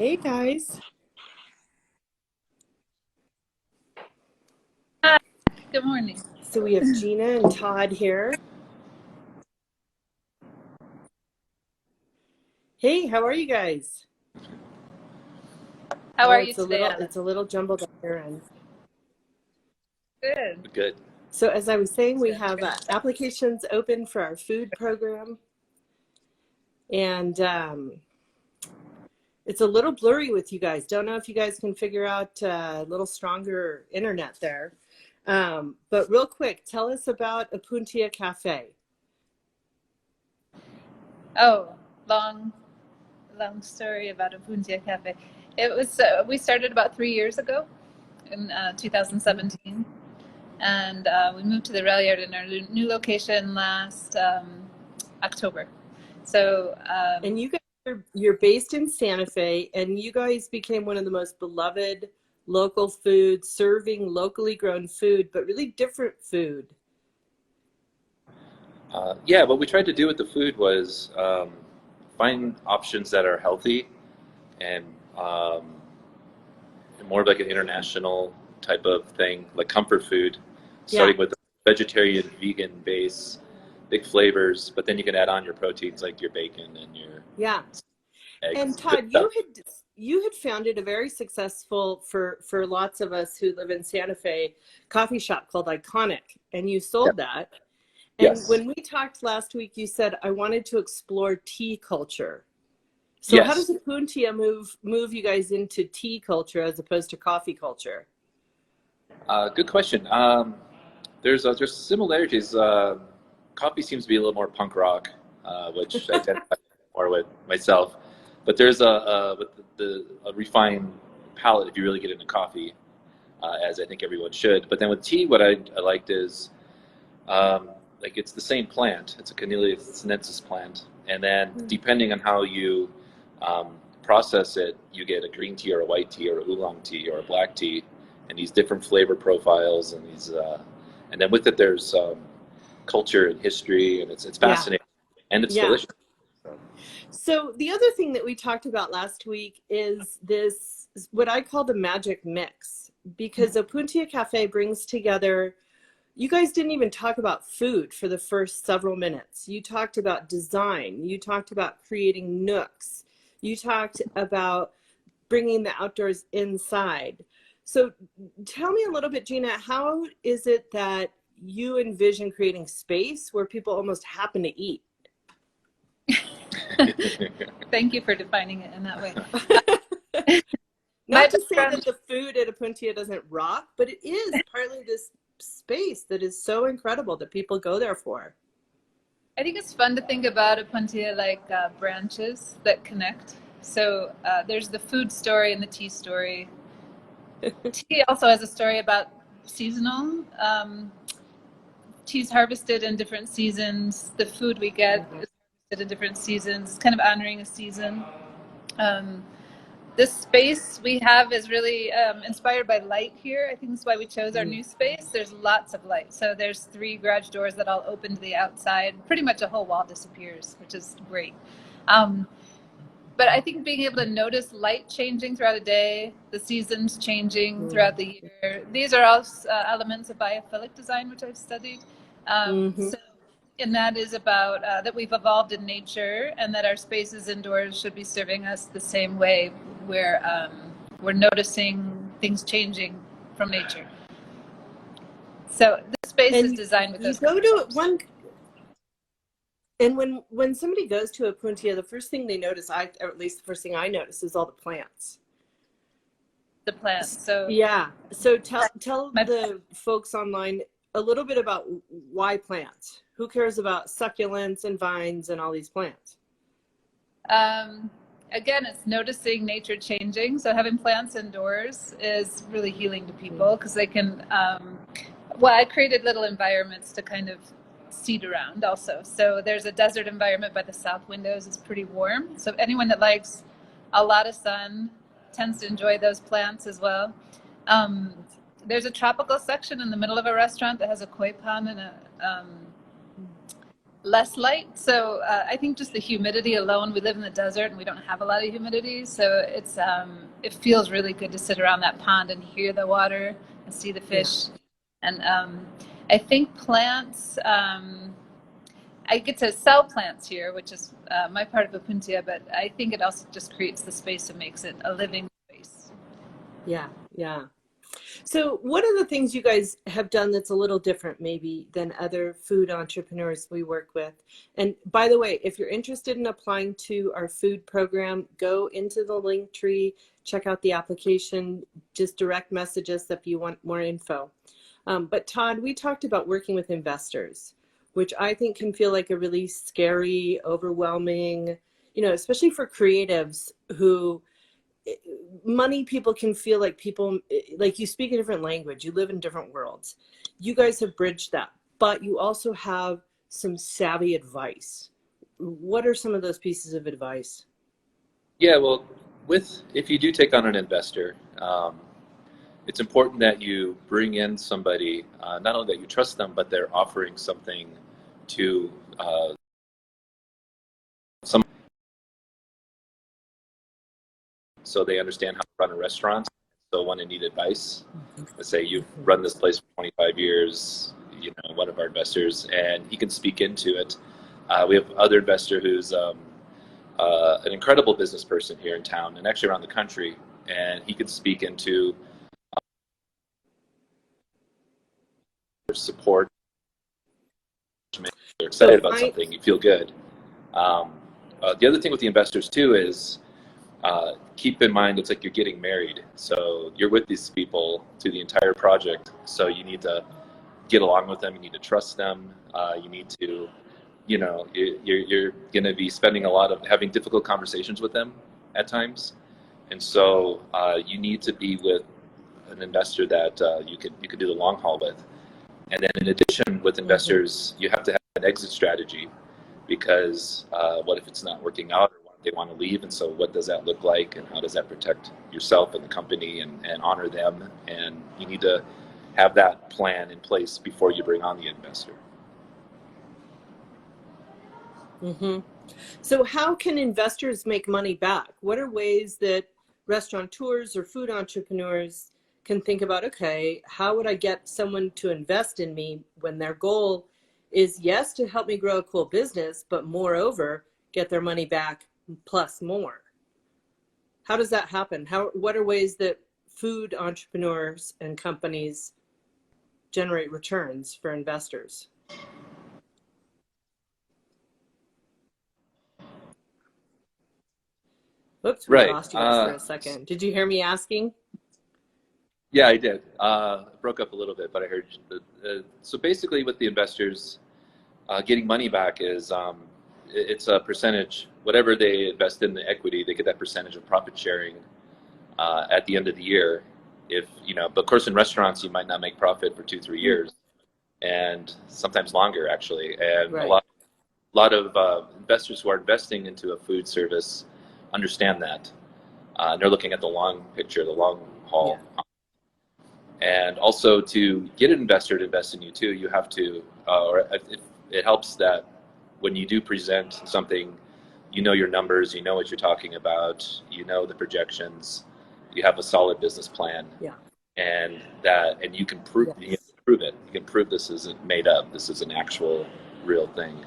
Hey guys. Hi, good morning. So we have Gina and Todd here. Hey, how are you guys? How Oh, are you it's a today, little Alex? it's a little jumbled on your end. Good. Good. So as I was saying, we Good. have applications open for our food program, and it's a little blurry with you guys. Don't know if you guys can figure out a little stronger internet there. But real quick, tell us about Opuntia Cafe. Oh, long, long story about Opuntia Cafe. It was we started about 3 years ago in 2017, and we moved to the rail yard in our new location last October. So And you guys you're based in Santa Fe, and you guys became one of the most beloved local foods, serving locally grown food, but really different food. Yeah, what we tried to do with the food was find options that are healthy and more of like an international type of thing, like comfort food, Yeah, starting with a vegetarian, vegan base, big flavors, but then you can add on your proteins like your bacon and your yeah. And eggs, good Todd, stuff. you had founded a very successful for lots of us who live in Santa Fe coffee shop called Iconic, and you Yeah. sold that. And Yes. when we talked last week, you said I wanted to explore tea culture. So how does Yes. Opuntia move you guys into tea culture as opposed to coffee culture? Good question. There's similarities. Coffee seems to be a little more punk rock, which I identify more with myself. But there's with a refined palate if you really get into coffee, as I think everyone should. But then with tea, what I liked is like it's the same plant. It's a Camellia sinensis plant, and then depending on how you process it, you get a green tea or a white tea or a oolong tea or a black tea, and these different flavor profiles and these, and then with it there's culture and history, and it's Yeah, fascinating and it's yeah. delicious. So, So the other thing that we talked about last week is this, what I call the magic mix, because Opuntia Cafe brings together, you guys didn't even talk about food for the first several minutes. You talked about design. You talked about creating nooks. You talked about bringing the outdoors inside. So tell me a little bit, Gina, how is it that you envision creating space where people almost happen to eat? thank you for defining it in that way. My Not to say that background, the food at Opuntia doesn't rock, but it is partly this space that is so incredible that people go there for. I think it's fun to think about Opuntia like branches that connect. So there's the food story and the tea story. Tea also has a story about seasonal. Tea's harvested in different seasons. The food we get Mhm. is harvested in different seasons. It's kind of honoring a season. Um, this space we have is really inspired by light here. I think that's why we chose our new space. There's lots of light. So there's 3 garage doors that all open to the outside. Pretty much a whole wall disappears, which is great. Um, but I think being able to notice light changing throughout a day, the seasons changing throughout the year, these are all elements of biophilic design, which I've studied. Mm-hmm. So, and that is about that we've evolved in nature, and that our spaces indoors should be serving us the same way. Where we're noticing things changing from nature. So the space is And designed with you those go to concepts. one, and when somebody goes to Opuntia, the first thing they notice, or at least the first thing I notice, is all the plants. The plants. So Yeah. So tell my the folks online a little bit about why plants. Who cares about succulents and vines and all these plants? Um, again, it's noticing nature changing. So having plants indoors is really healing to people because they can. Well, I created little environments to kind of seed around also. So there's a desert environment by the south windows. It's pretty warm. So anyone that likes a lot of sun tends to enjoy those plants as well. Um, there's a tropical section in the middle of a restaurant that has a koi pond and less light. So I think just the humidity alone, we live in the desert and we don't have a lot of humidity. So it's it feels really good to sit around that pond and hear the water and see the fish. Yeah. And I think plants, I get to sell plants here, which is my part of Opuntia, but I think it also just creates the space and makes it a living space. Yeah, yeah. So what are the things you guys have done that's a little different maybe than other food entrepreneurs we work with? And by the way, if you're interested in applying to our food program, go into the link tree, check out the application, just direct message us if you want more info. But Todd, we talked about working with investors, which I think can feel like a really scary, overwhelming, you know, especially for creatives who money people can feel like people, like you speak a different language, you live in different worlds. You guys have bridged that, but you also have some savvy advice. What are some of those pieces of advice? Yeah, well, if you do take on an investor, it's important that you bring in somebody, not only that you trust them, but they're offering something to some, so they understand how to run a restaurant. So when they need advice, let's say you've run this place for 25 years, you know, one of our investors, and he can speak into it. We have other investor who's an incredible business person here in town and actually around the country, and he can speak into support. You're excited about something, you feel good. The other thing with the investors too is keep in mind it's like you're getting married. So you're with these people through the entire project. So you need to get along with them. You need to trust them. You need to, you know, you're going to be spending a lot of having difficult conversations with them at times. And so you need to be with an investor that you could do the long haul with. And then in addition, with investors, you have to have an exit strategy, because what if it's not working out, or what if they want to leave? And so what does that look like, and how does that protect yourself and the company and honor them? And you need to have that plan in place before you bring on the investor. Mm-hmm. So how can investors make money back? What are ways that restaurateurs or food entrepreneurs can think about, okay, how would I get someone to invest in me when their goal is, yes, to help me grow a cool business, but moreover, get their money back plus more? How does that happen? What are ways that food entrepreneurs and companies generate returns for investors? Oops, we lost you guys for a second. Did you hear me asking? Yeah, I did. Broke up a little bit, but I heard you. So basically with the investors, getting money back is it's a percentage. Whatever they invest in the equity, they get that percentage of profit sharing at the end of the year. If you know, but of course in restaurants you might not make profit for 2-3 years, and sometimes longer actually. And right. a lot of investors who are investing into a food service understand that. They're looking at the long picture, the long haul. Yeah. And also to get an investor to invest in you too, you have to, or it helps that when you do present something, you know your numbers, you know what you're talking about, you know the projections, you have a solid business plan. Yeah. And you can prove, yes. You can prove it. You can prove this isn't made up. This is an actual real thing.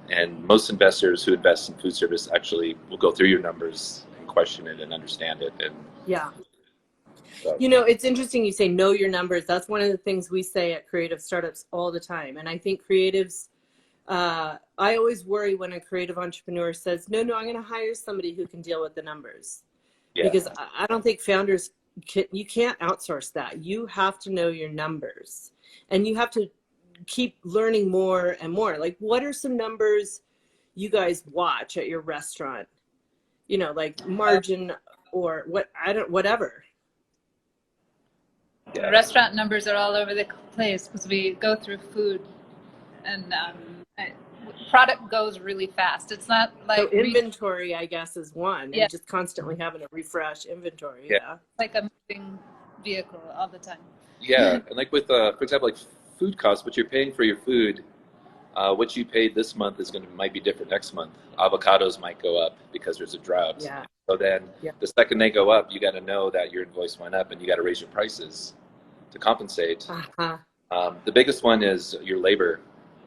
And most investors who invest in food service actually will go through your numbers and question it and understand it. And yeah. You know, it's interesting you say know your numbers. That's one of the things we say at creative startups all the time. And I think creatives, I always worry when a creative entrepreneur says, no, I'm going to hire somebody who can deal with the numbers. Yeah. Because I don't think founders, you can't outsource that. You have to know your numbers. And you have to keep learning more and more. Like, what are some numbers you guys watch at your restaurant? You know, like margin or whatever. Yeah. Restaurant numbers are all over the place because we go through food, and product goes really fast. It's not like so inventory, I guess, is one. Yeah. And just constantly having to refresh inventory. Yeah. Like a moving vehicle all the time. Yeah, and like with, for example, like food costs, what you're paying for your food what you paid this month might be different next month. Avocados might go up because there's a drought. Yeah. So then the second they go up, you got to know that your invoice went up and you got to raise your prices to compensate. The biggest one is your labor.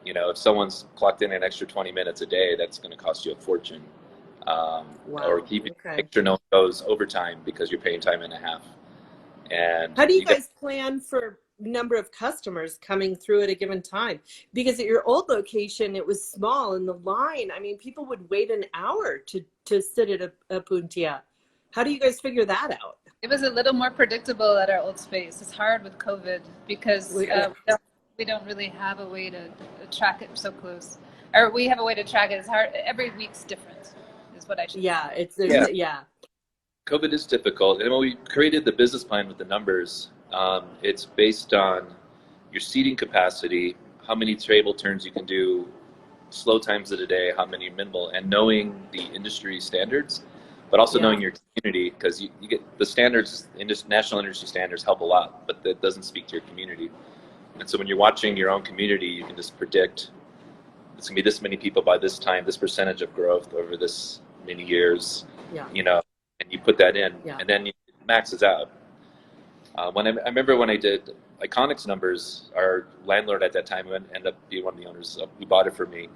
You know, if someone's clocked in an extra 20 minutes a day, that's going to cost you a fortune. Or keeping extra no one goes overtime because you're paying time and a half. And how do you guys plan for number of customers coming through at a given time? Because at your old location, it was small, and the line, I mean, people would wait an hour to sit at Opuntia. How do you guys figure that out? It was a little more predictable at our old space. It's hard with COVID because we don't really have a way to track it so close. Or we have a way to track it. It's hard. Every week's different is what I should say. COVID is difficult. And when we created the business plan with the numbers, it's based on your seating capacity, how many table turns you can do, slow times of the day, how many minimal, and knowing the industry standards, but also knowing your community, because you get the standards, national industry standards help a lot, but that doesn't speak to your community. And so when you're watching your own community, you can just predict it's going to be this many people by this time, this percentage of growth over this many years, you know, and you put that in, and then it maxes out. When I remember when I did Iconic's numbers, our landlord at that time, who ended up being one of the owners who bought it for me,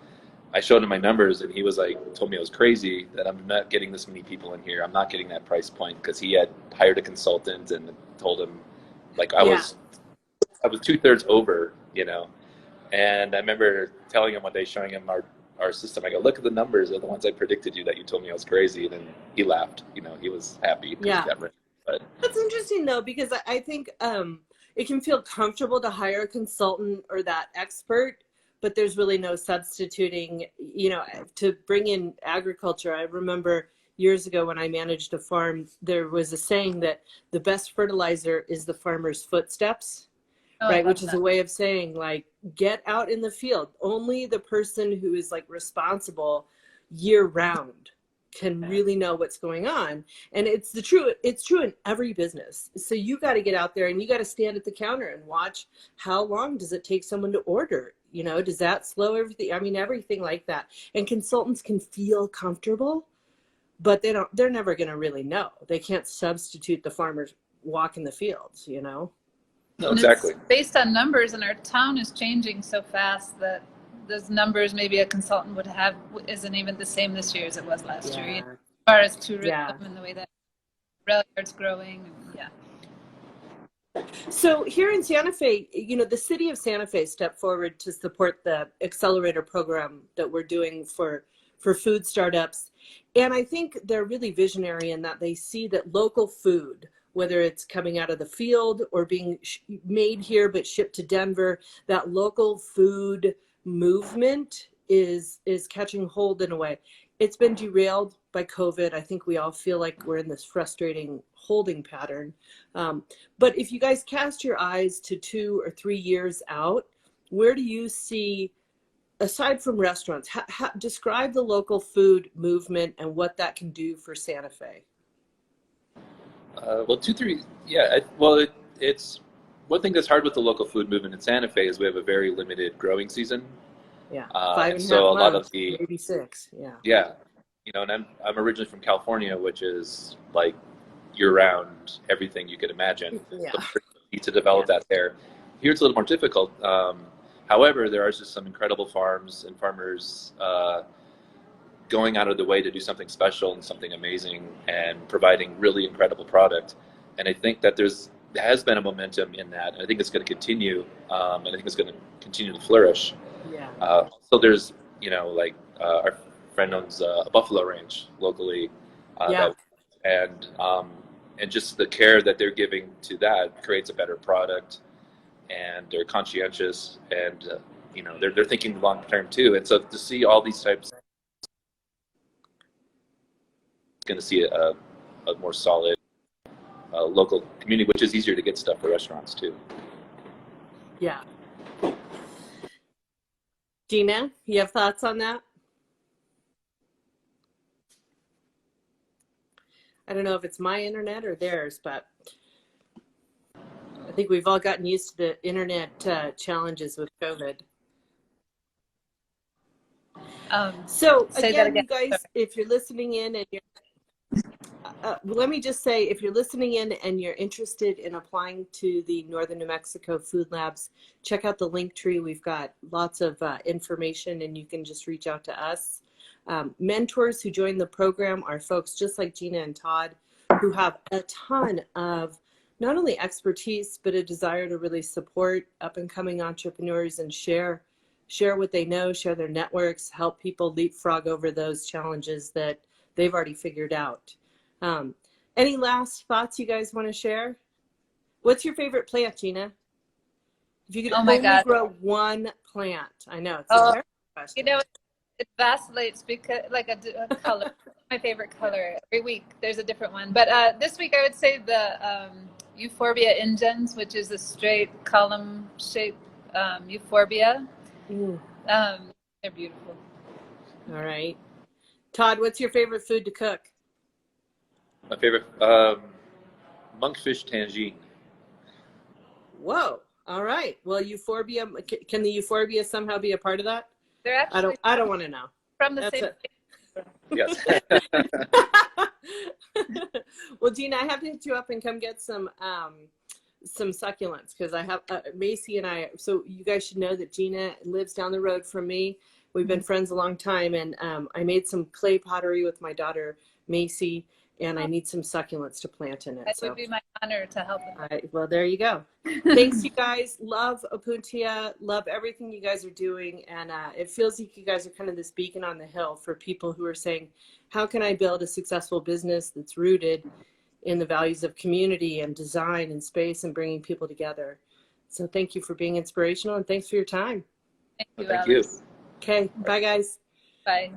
I showed him my numbers, and he was like, told me I was crazy that I'm not getting this many people in here. I'm not getting that price point, because he had hired a consultant and told him, like, I was 2/3 over, you know. And I remember telling him one day, showing him our system, I go, look at the numbers, they're the ones I predicted you, that you told me I was crazy. And then he laughed, you know, he was happy. But that's interesting though, because I think it can feel comfortable to hire a consultant or that expert, but there's really no substituting, you know, to bring in agriculture. I remember years ago when I managed a farm, there was a saying that the best fertilizer is the farmer's footsteps. Right, which is a way of saying, like, get out in the field. Only the person who is like responsible year round can really know what's going on. And it's true in every business. So you got to get out there and you got to stand at the counter and watch how long does it take someone to order. You know, does that slow everything? I mean, everything like that. And consultants can feel comfortable, but they're never going to really know. They can't substitute the farmer's walk in the fields, you know? No, exactly. It's based on numbers, and our town is changing so fast that those numbers maybe a consultant would have isn't even the same this year as it was last year. As far as tourism and the way that rail yard's growing, So here in Santa Fe, you know, the city of Santa Fe stepped forward to support the accelerator program that we're doing for food startups. And I think they're really visionary in that they see that local food, whether it's coming out of the field or being made here but shipped to Denver, that local food movement is catching hold in a way. It's been derailed by COVID. I think we all feel like we're in this frustrating holding pattern. But if you guys cast your eyes to 2 or 3 years out, where do you see, aside from restaurants, describe the local food movement and what that can do for Santa Fe? Well, 2, 3, it's one thing that's hard with the local food movement in Santa Fe is we have a very limited growing season. 5.5 so months, a lot of the maybe 6. You know, and I'm originally from California, which is like year-round everything you could imagine. Need to develop that there. Here it's a little more difficult. However, there are just some incredible farms and farmers going out of the way to do something special and something amazing and providing really incredible product. And I think that there has been a momentum in that. And I think it's going to continue, and I think it's going to continue to flourish. So there's, you know, like our friend owns a buffalo ranch locally, and just the care that they're giving to that creates a better product, and they're conscientious, and you know, they're thinking long term too. And so to see all these types, going to see a more solid local community, which is easier to get stuff for restaurants too. Gina, you have thoughts on that? I don't know if it's my internet or theirs, but I think we've all gotten used to the internet challenges with COVID. So Say that again, again. you guys, if you're listening in and you're, let me just say, if you're listening in and you're interested in applying to the Northern New Mexico Food Labs, check out the link tree. We've got lots of information, and you can just reach out to us. Mentors who join the program are folks just like Gina and Todd, who have a ton of not only expertise, but a desire to really support up and coming entrepreneurs and share what they know, share their networks, help people leapfrog over those challenges that they've already figured out. Any last thoughts you guys want to share? What's your favorite plant, Gina? If you could only grow one plant. I know it's a terrible question. You know, it vacillates because like a color. My favorite color. Every week there's a different one. But this week I would say the Euphorbia ingens, which is a straight column shaped euphorbia. They're beautiful. All right. Todd, what's your favorite food to cook? My favorite, monkfish tangine. Whoa. All right. Well, euphorbia, can the euphorbia somehow be a part of that? They're actually I don't want to know. from the same. Yes. Well, Gina, I have to hit you up and come get some succulents, because I have Macy and I. So you guys should know that Gina lives down the road from me. We've been friends a long time, and I made some clay pottery with my daughter Macy, and I need some succulents to plant in it. That would be my honor to help them. Well, there you go. Thanks, you guys. Love Opuntia. Love everything you guys are doing. And it feels like you guys are kind of this beacon on the hill for people who are saying, how can I build a successful business that's rooted in the values of community and design and space and bringing people together? So thank you for being inspirational, and thanks for your time. Thank you, Thank Alex. you. Okay. Bye, guys. Bye.